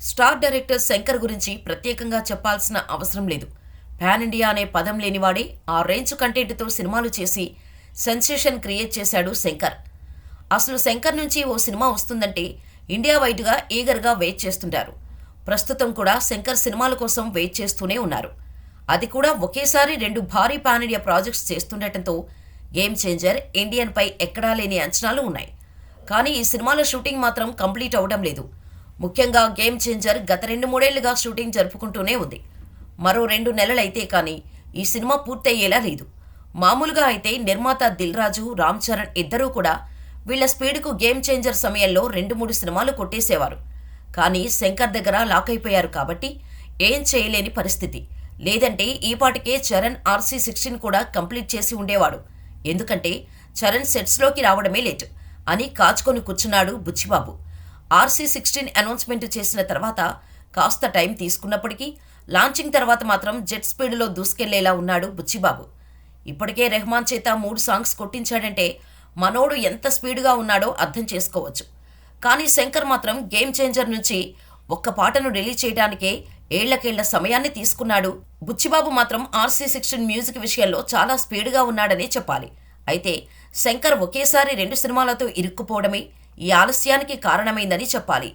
Star director Shankar గురించి ప్రత్యేకంగా చెప్పాల్సిన అవసరం లేదు. పాన్ ఇండియా అనే పదం లేనివాడే ఆ రేంజ్ కంటెంట్తో సినిమాలు చేసి సెన్సేషన్ క్రియేట్ చేశాడు శంకర్. అసలు శంకర్ నుంచి ఓ సినిమా వస్తుందంటే ఇండియా వైడ్గా ఈగర్గా వెయిట్ చేస్తుంటారు. ప్రస్తుతం కూడా శంకర్ సినిమాల కోసం వెయిట్ చేస్తూనే ఉన్నారు. అది కూడా ఒకేసారి 2 భారీ పాన్ ఇండియా ప్రాజెక్ట్స్ చేస్తుండటంతో గేమ్ చేంజర్, ఇండియన్ పై ఎక్కడా లేని అంచనాలు ఉన్నాయి. కానీ ఈ సినిమాల షూటింగ్ మాత్రం కంప్లీట్ అవడం లేదు. ముఖ్యంగా గేమ్ చేంజర్ గత 2-3 ఏళ్లుగా షూటింగ్ జరుపుకుంటూనే ఉంది. మరో 2 నెలలైతే కానీ ఈ సినిమా పూర్తయ్యేలా లేదు. మామూలుగా అయితే నిర్మాత దిల్ రాజు, రామ్ చరణ్ ఇద్దరూ కూడా వీళ్ల స్పీడ్కు గేమ్ చేంజర్ సమయంలో 2-3 సినిమాలు కొట్టేసేవారు. కానీ శంకర్ దగ్గర లాక్ అయిపోయారు కాబట్టి ఏం చేయలేని పరిస్థితి. లేదంటే ఈపాటికే చరణ్ RC16 కూడా కంప్లీట్ చేసి ఉండేవాడు. ఎందుకంటే చరణ్ సెట్స్లోకి రావడమే లేట్ అని కాచుకొని కూర్చున్నాడు బుచ్చిబాబు. RC16 అనౌన్స్మెంట్ చేసిన తర్వాత కాస్త టైం తీసుకున్నప్పటికీ లాంచింగ్ తర్వాత మాత్రం జెట్ స్పీడ్లో దూసుకెళ్లేలా ఉన్నాడు బుచ్చిబాబు. ఇప్పటికే రెహమాన్ చేత 3 సాంగ్స్ కొట్టించాడంటే మనోడు ఎంత స్పీడ్గా ఉన్నాడో అర్థం చేసుకోవచ్చు. కానీ శంకర్ మాత్రం గేమ్ చేంజర్ నుంచి ఒక్క పాటను రిలీజ్ చేయడానికే ఏళ్లకేళ్ల సమయాన్ని తీసుకున్నాడు. బుచ్చిబాబు మాత్రం RC16 మ్యూజిక్ విషయంలో చాలా స్పీడ్గా ఉన్నాడనే చెప్పాలి. అయితే శంకర్ ఒకేసారి 2 సినిమాలతో ఇరుక్కుపోవడమే ఈ ఆలస్యానికి కారణమైందని చెప్పాలి.